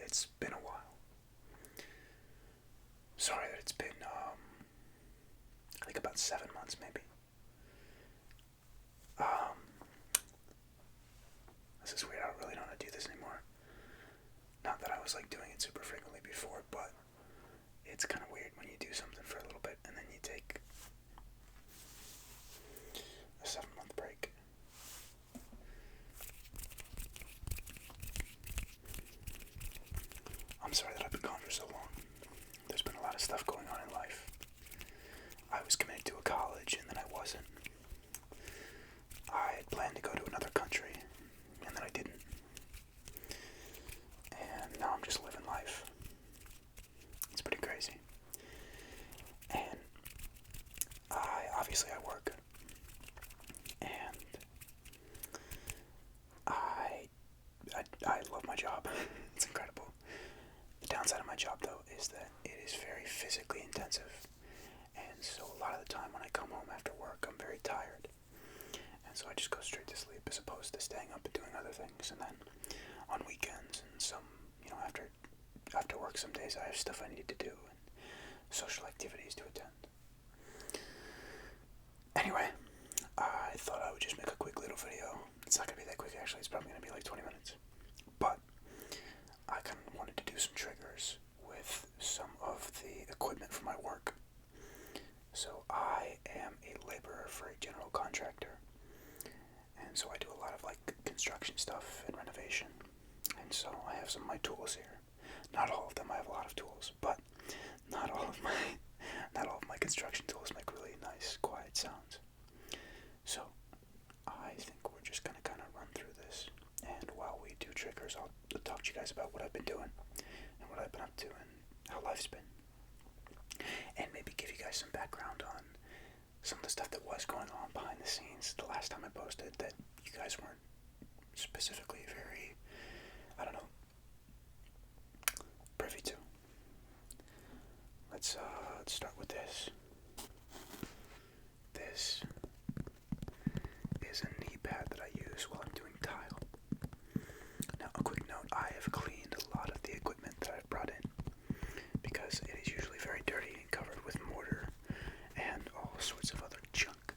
it's been a while. Sorry that it's been, I think about 7 months maybe. This is weird, I really don't want to do this anymore. Not that I was like doing it super frequently before, but it's kind of weird when you do something for a little bit and then you take a 7-month break. I'm sorry that I've been gone for so long. There's been a lot of stuff going on in life. I was committed to a college and then I wasn't. I had planned to go to another country and then I didn't. And now I'm just living life. It's pretty crazy. And obviously I work. And I love my job. It's incredible. The downside of my job, though, is that it is very physically intensive. And so a lot of the time when I come home after work, I'm very tired. And so I just go straight to sleep as opposed to staying up and doing other things. And then on weekends and some, after work some days I have stuff I need to do and social activities to attend. Anyway, I thought I would just make a quick little video. It's not going to be that quick actually, it's probably going to be like 20 minutes. But I kind of wanted to do some triggers with some of the equipment for my work. So I am a laborer for a general contractor. And so I do a lot of like construction stuff and renovation. And so I have some of my tools here. Not all of them, I have a lot of tools, but not all of my construction tools make really nice, quiet sounds. So I think we're just gonna kind of run through this. And while we do triggers, I'll talk to you guys about what I've been doing and what I've been up to and how life's been. And maybe give you guys some background on some of the stuff that was going on behind the scenes the last time I posted that you guys weren't specifically very, privy to. Let's start with this. This is a knee pad that I use while I'm doing tile. Now, a quick note, I have cleaned a lot of the equipment that I've brought in because it is usually very dirty and covered with mortar and all sorts of other junk.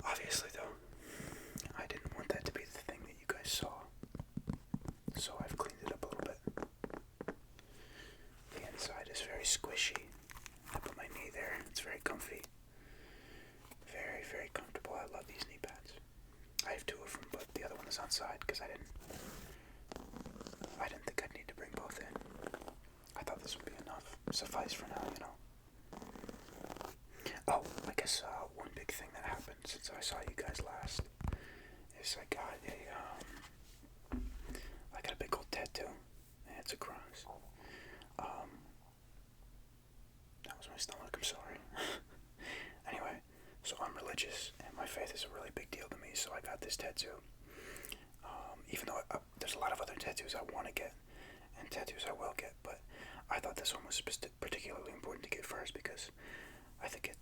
Obviously, though, I didn't want that to be the thing that you guys saw, so I've cleaned it up a little bit. The inside is very squishy. I put my knee there. It's very comfy. Very, very comfortable. I love these knee pads. I have 2 of them, but the other one is outside because I didn't think I'd need to bring both in. I thought this would be enough. Suffice for now, Oh, I guess one big thing that happened since I saw you guys last is I got a big old tattoo, and it's a cross. That was my stomach, I'm sorry. Anyway, so I'm religious, and my faith is a really big deal to me, so I got this tattoo. Even though there's a lot of other tattoos I want to get, and tattoos I will get, but I thought this one was particularly important to get first because I think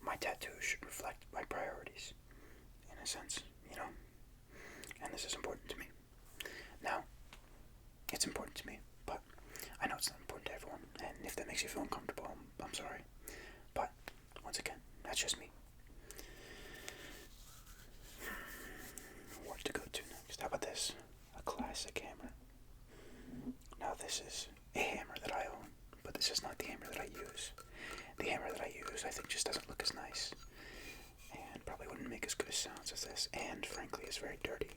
my tattoo should reflect my priorities, in a sense, and this is important to me. Now, it's important to me, but I know it's not important to everyone, and if that makes you feel uncomfortable, I'm sorry. But, once again, that's just me. What to go to next? How about this? A classic hammer. Now this is a hammer that I own, but this is not the hammer that I use. The hammer that I use I think just doesn't look as nice, and probably wouldn't make as good a sounds as this, and frankly is very dirty.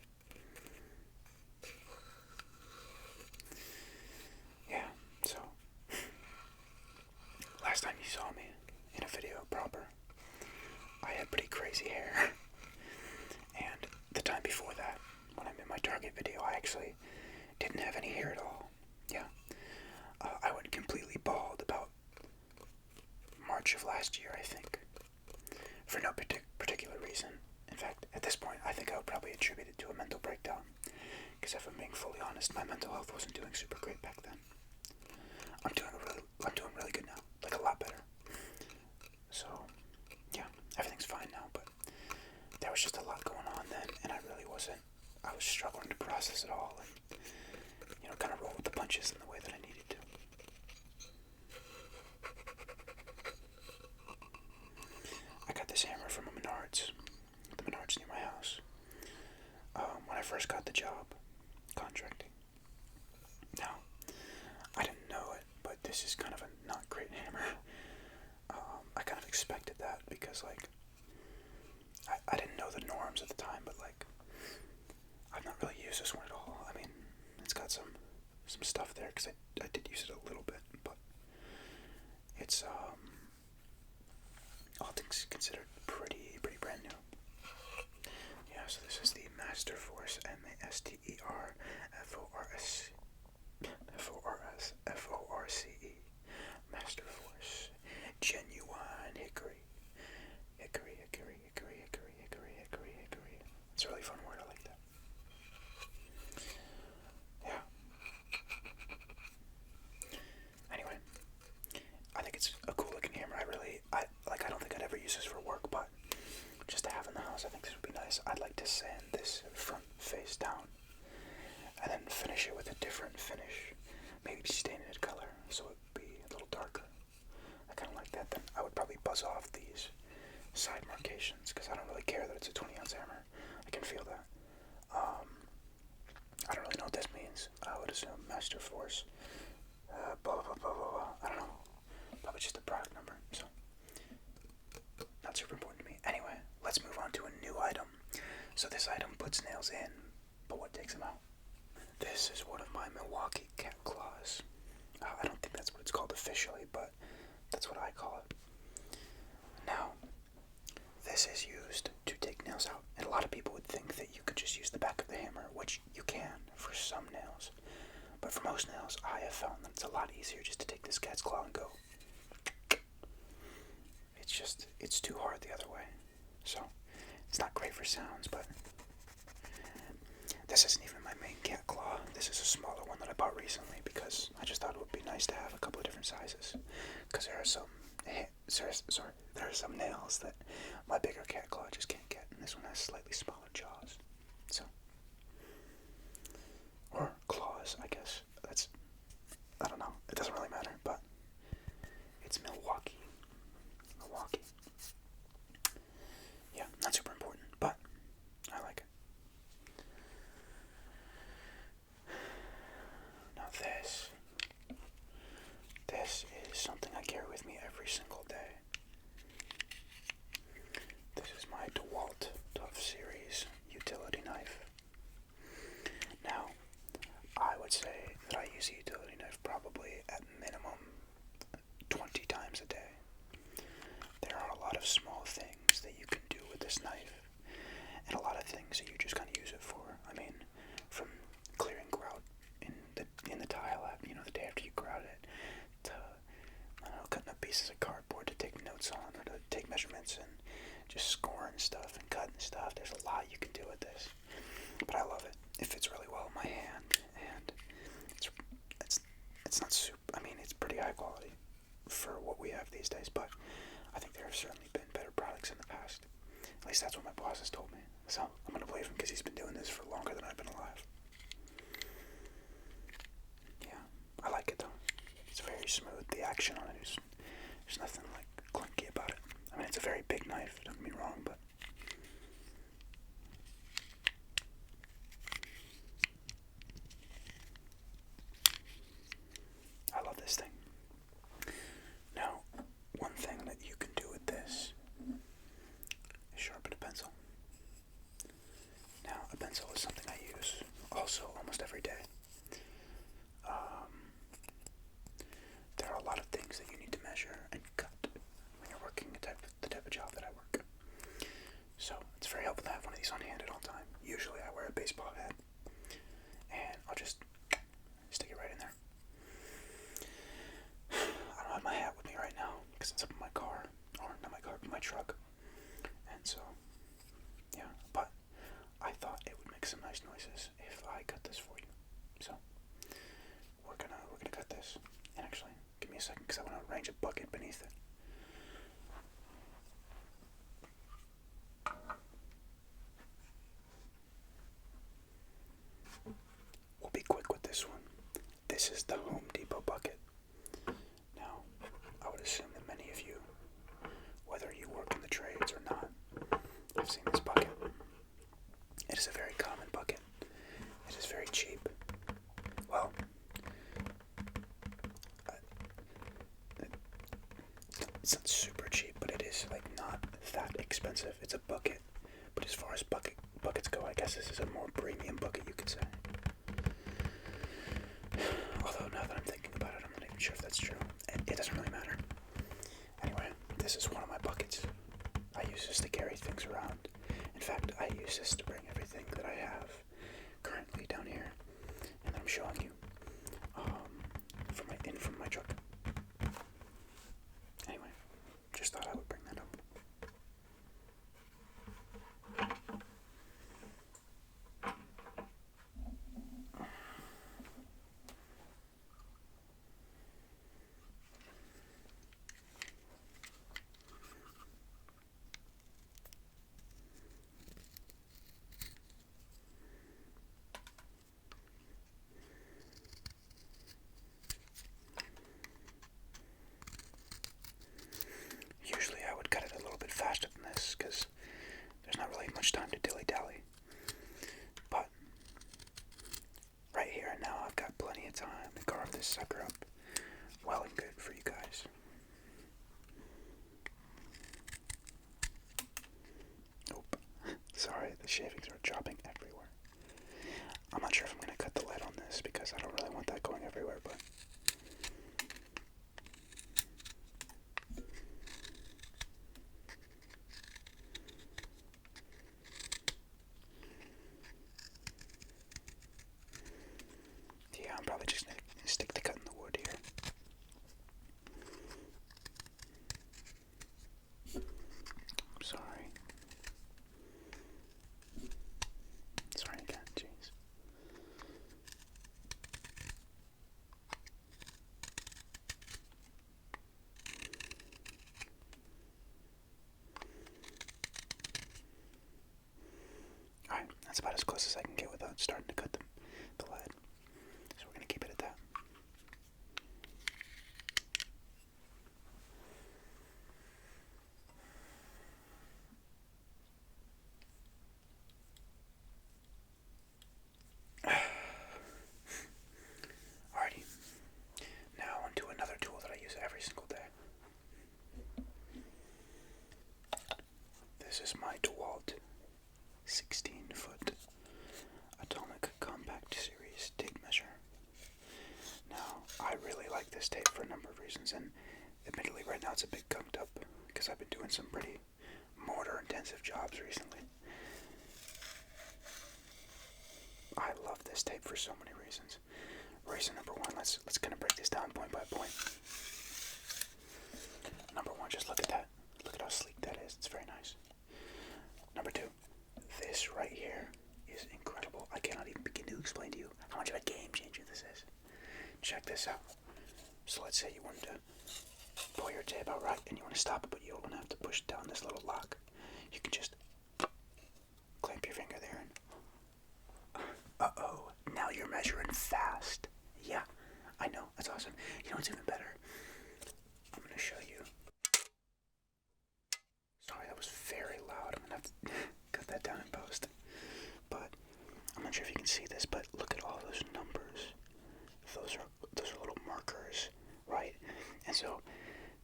Yeah, so last time you saw me in a video proper, I had pretty crazy hair. And the time before that, when I made my Target video, I actually didn't have any hair at all. Yeah. I went completely bald about March of last year, I think. For no particular reason. In fact, at this point, I think I would probably attribute it to a mental breakdown. Because if I'm being fully honest, my mental health wasn't doing super great back then. I'm doing really good now. Like a lot better. So, yeah, everything's fine now, but there was just a lot going on then, and I was struggling to process it all, and kind of roll with the punches in the way that I needed to. I got this hammer from a Menards, the Menards near my house, when I first got the job contracting. Now, I didn't know it, but this is kind of a not great hammer. I kind of expected that because, like, I didn't know the norms at the time, but, like, I've not really used this one at all. I mean, it's got some stuff there because I did use it a little bit, but it's, all things considered, pretty brand new. Yeah, so this is the Master Force, MasterForce, Master Force, genuine hickory. Hickory. It's a really fun word, I like that. Yeah. Anyway, I think it's a cool looking hammer. I don't think I'd ever use this for work, but just to have in the house, I think this would be nice. I'd like to sand this front face down and then finish it with a different finish. Maybe stain it color so it would be a little darker. I kind of like that. Then I would probably buzz off these side marcations because I don't really care that it's a 20-ounce hammer. I can feel that. I don't really know what this means. I would assume Master Force. Blah, blah, blah, blah, blah. I don't know. Probably just a product number. So, not super important to me. Anyway, let's move on to a new item. So this item puts nails in, but what takes them out? This is one of my Milwaukee cat claws. I don't think that's what it's called officially, but that's what I call it. Now, this is used to take nails out, and a lot of people would think that you could just use the back of the hammer, which you can for some nails. But for most nails, I have found that it's a lot easier just to take this cat's claw and go. It's too hard the other way. So, it's not great for sounds, but this isn't even my main cat claw. This is a smaller one that I bought recently because I just thought it would be nice to have a couple of different sizes. Because there are some nails that my bigger cat claw just can't get, and this one has slightly smaller jaws. So, or claws, I guess. I don't know. It doesn't really matter, but it's Milwaukee. Yeah, not super important, but I like it. Now this is something I carry with me every single day. This is my DeWalt Tough Series utility knife. Now, I would say that I use a utility knife probably at minimum 20 times a day. There are a lot of small things that you can do with this knife, and a lot of things that you just kind of use it for. I mean, from clearing grout in the tile app, the day after you grout it, to, I don't know, cutting up pieces of cardboard to take notes on, or to take measurements and just scoring stuff and cutting stuff. There's a lot you can do with this, but I love it. It fits really well in my hand, and it's not super. I mean, it's pretty high quality for what we have these days, but I think there have certainly been better products in the past. At least that's what my boss has told me. So I'm going to believe him because he's been doing this for longer than I've been alive. Yeah, I like it though. It's very smooth. The action on it is, there's nothing like clunky about it. I mean, it's a very big knife, don't get me wrong, but I love this thing. Now, one thing that you can do with this is sharpen a pencil. Now, a pencil is something I use also almost every day. There are a lot of things that you need to measure and cut when you're working the type of job that I work. So, it's very helpful to have one of these on hand at all time. Usually I wear a baseball hat, and I'll just stick it right in there. I don't have my hat with me right now because it's up in my car, or not my car, but my truck. And so, yeah, but I thought it would make some nice noises if I cut this for you. So, we're gonna cut this. And actually, give me a second because I want to arrange a bucket beneath it. We'll be quick with this one. this is the Home Depot bucket. Now, I would assume that many of you, whether you work in the trades or not, have seen this bucket. It is a very common bucket. It is very cheap. Well, it's not super cheap, but it is like not that expensive. It's a bucket, but as far as buckets go, I guess this is a more premium bucket, you could say. Although now that I'm thinking about it, I'm not even sure if that's true. It doesn't really matter. Anyway, this is one of my buckets. I use this to carry things around. In fact, I use this to bring everything that I have currently down here, and I'm showing you from my truck. Anyway, just thought I would bring that up. Usually I would cut it a little bit faster than this because there's not really much time to dilly-dally. But right here and now I've got plenty of time to carve this sucker up well and good for you guys. Nope. Sorry, the shavings are dropping everywhere. I'm not sure if I'm going to cut the lead on this because I don't really want that going everywhere, but yeah, I'm probably just going to stick the cut in the wood here. I'm sorry. Sorry again, jeez. Alright, that's about as close as I can get without starting to cut the lead. So we're going to keep it at that. Alrighty, now onto another tool that I use every single day. This is my DeWalt 16-foot Atomic Compact Series tape measure. Now, I really like this tape for a number of reasons, and admittedly right now it's a bit gunked up because I've been doing some pretty mortar-intensive jobs recently. I love this tape for so many reasons. Reason number one, let's kind of break this down point by point. Number one, just look at that. Look at how sleek that is. It's very nice. Number two, this right here is incredible. I cannot even begin to explain to you how much of a game changer this is. Check this out. So let's say you wanted to pull your tape out right and you want to stop it, but you don't want to have to push down this little lock. You can just clamp your finger there and uh-oh, now you're measuring fast. Yeah, I know, that's awesome. You know what's even better? I'm going to show you. Sorry, that was very loud. I'm going to have to cut that down in post. But I'm not sure if you can see this, but look at all those numbers. Those are little markers, right? And so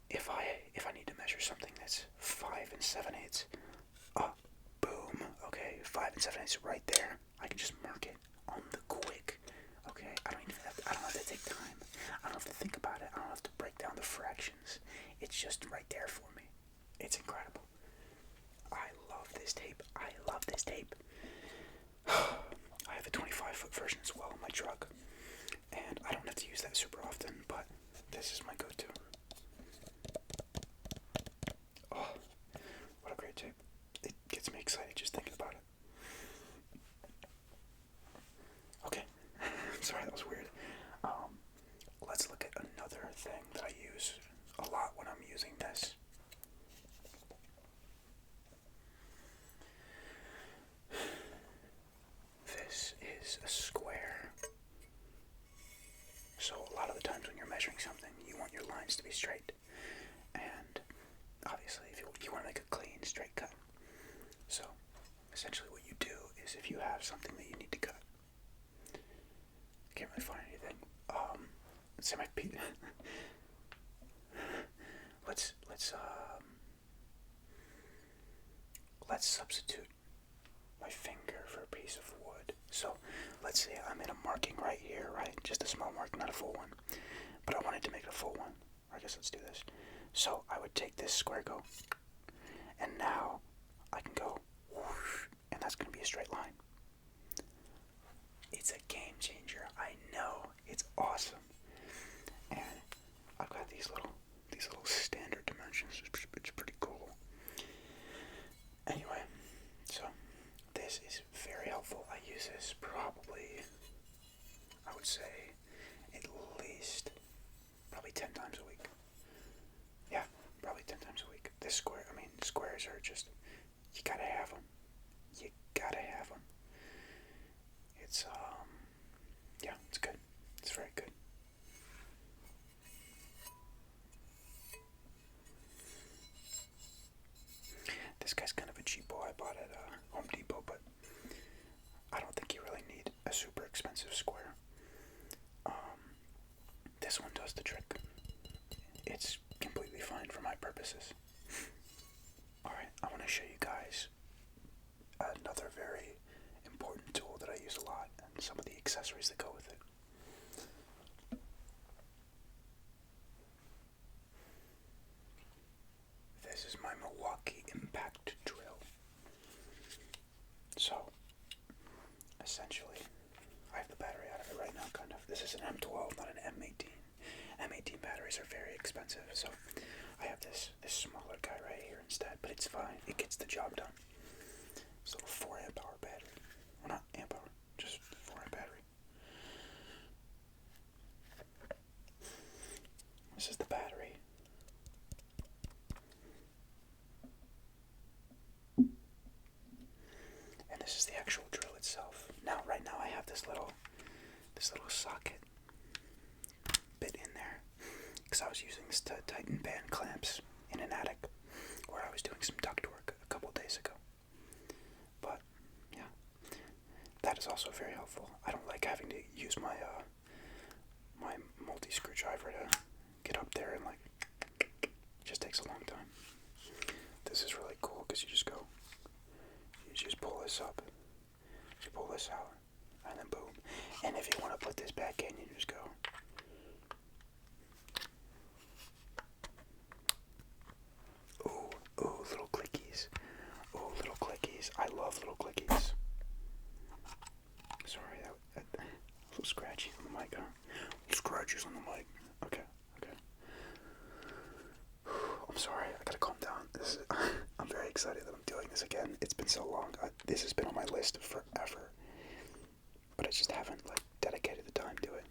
if I need to measure something that's 5 7/8, boom, okay, 5 7/8 right there. I can just mark it on the quick. Okay, I don't have to take time. I don't have to think about it. I don't have to break down the fractions. It's just right there for me. It's incredible. I love this tape. I love this tape. I have a 25-foot version as well in my truck, and I don't have to use that super often, but this is my go-to. Oh, what a great tape. It gets me excited just thinking about it. Okay, sorry, that was weird. Let's look at another thing that I use a lot when I'm using this. This is a square. So essentially what you do is if you have something that you need to cut, I can't really find anything. Say my feet. Let's substitute my finger for a piece of wood. So let's say I'm in a marking right here, right? Just a small mark, not a full one. But I wanted to make it a full one. I guess let's do this. So I would take this square, go, and now I can go, whoosh, and that's going to be a straight line. It's a game changer. I know. It's awesome. And I've got these little standard dimensions. It's pretty cool. Anyway, so this is very helpful. I use this probably, I would say, at least probably 10 times a week. Yeah, probably 10 times a week. Squares are just, you gotta have them. You gotta have them. It's, yeah, it's good. It's very good. This guy's kind of a cheapo. I bought at Home Depot, but I don't think you really need a super expensive square. This one does the trick. It's completely fine for my purposes. Alright, I want to show you guys another very important tool that I use a lot and some of the accessories that go with it. This is my Milwaukee Impact Drill. So, essentially, I have the battery out of it right now, kind of. This is an M12, not an M18. M18 batteries are very expensive, so I have this smaller guy right here instead, but it's fine. It gets the job done. It's a little 4 amp hour battery. Well, not amp hour, just 4 amp battery. This is the battery. And this is the actual drill itself. Now, right now I have this little socket bit in there because I was using this to tighten band clamps in an attic where I was doing some duct work a couple days ago. But yeah, that is also very helpful. I don't like having to use my my multi-screwdriver to get up there, and it just takes a long time. This is really cool because you just pull this up, you pull this out, and then boom. And if you want to put this back in, you just go. Ooh, little clickies. Ooh, little clickies. I love little clickies. Sorry, that a little scratchy on the mic, huh? Scratches on the mic. Okay. I'm sorry, I gotta calm down. I'm very excited that I'm doing this again. It's been so long. This has been on my list forever, but I just haven't dedicated the time to it.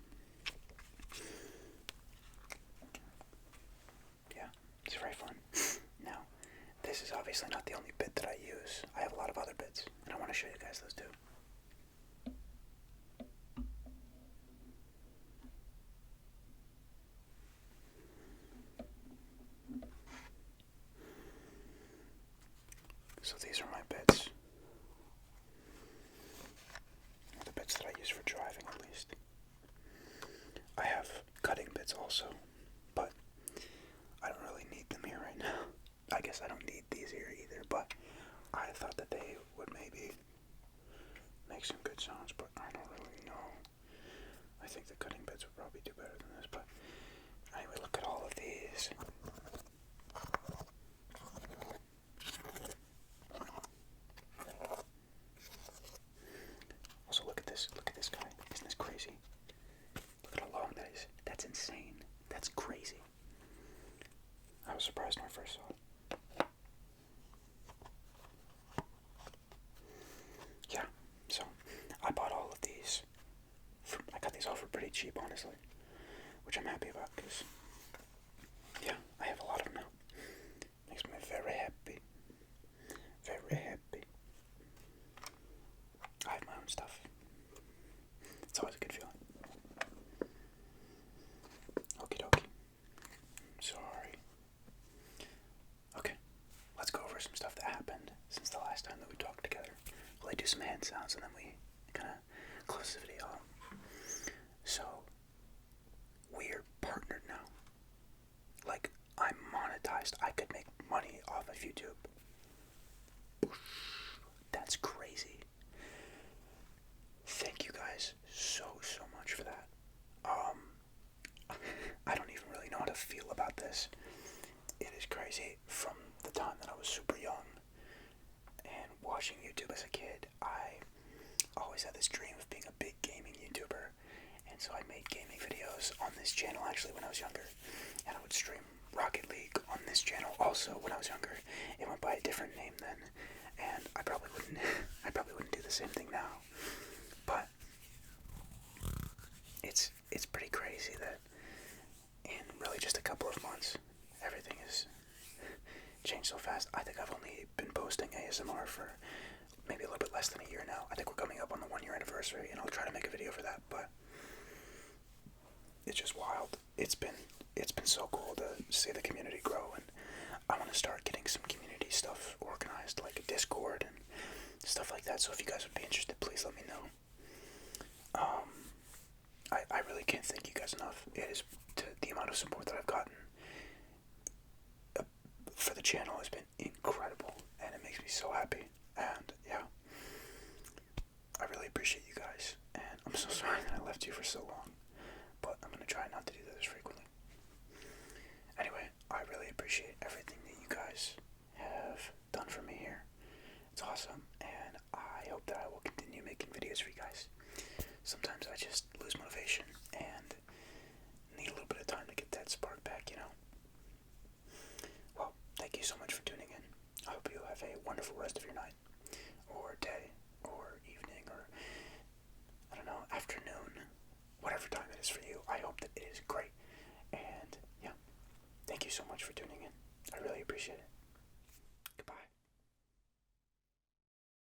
Yeah, it's very fun. Now, this is obviously not the only bit that I use. I have a lot of other bits, and I want to show you guys those too. So these are my bits. The bits that I use for driving, at least. I have cutting bits also, but I don't really need them here right now. I guess I don't need these here either, but I thought that they would maybe make some good sounds, but I don't really know. I think the cutting bits would probably do better than this, but anyway, look at all of these. Also, look at this guy. Isn't this crazy? Look at how long that is. That's insane. That's crazy. I was surprised when I first saw it. Yeah, so I bought all of these. I got these all for pretty cheap, honestly, which I'm happy about because, yeah, I have a lot some hand sounds, and then we kind of close the video. So, we're partnered now. Like, I'm monetized. I could make money off of YouTube. That's crazy. Thank you guys so much for that. I don't even really know how to feel about this. It is crazy. From the time that I was super young and watching YouTube as a kid, I always had this dream of being a big gaming YouTuber. And so I made gaming videos on this channel actually when I was younger. And I would stream Rocket League on this channel also when I was younger. It went by a different name then. And I probably wouldn't do the same thing now. But it's pretty crazy that in really just a couple of months everything has changed so fast. I think I've only been posting ASMR for maybe a little bit less than a year now. I think we're coming up on the 1 year anniversary, and I'll try to make a video for that, but it's just wild. It's been so cool to see the community grow, and I want to start getting some community stuff organized, like a Discord and stuff like that. So if you guys would be interested, please let me know. I really can't thank you guys enough. It is the amount of support that I've gotten for the channel has been incredible, and it makes me so happy. And yeah, I really appreciate you guys, and I'm so sorry that I left you for so long, but I'm gonna try not to do that as frequently. Anyway, I really appreciate everything that you guys have done for me here. It's awesome, and I hope that I will continue making videos for you guys. Sometimes I just lose motivation and need a little bit of time to get that spark back, you know. Well, thank you so much for tuning in. I hope you have a wonderful rest of your night, or day, or evening, or, I don't know, afternoon, whatever time it is for you. I hope that it is great. And, yeah, thank you so much for tuning in. I really appreciate it.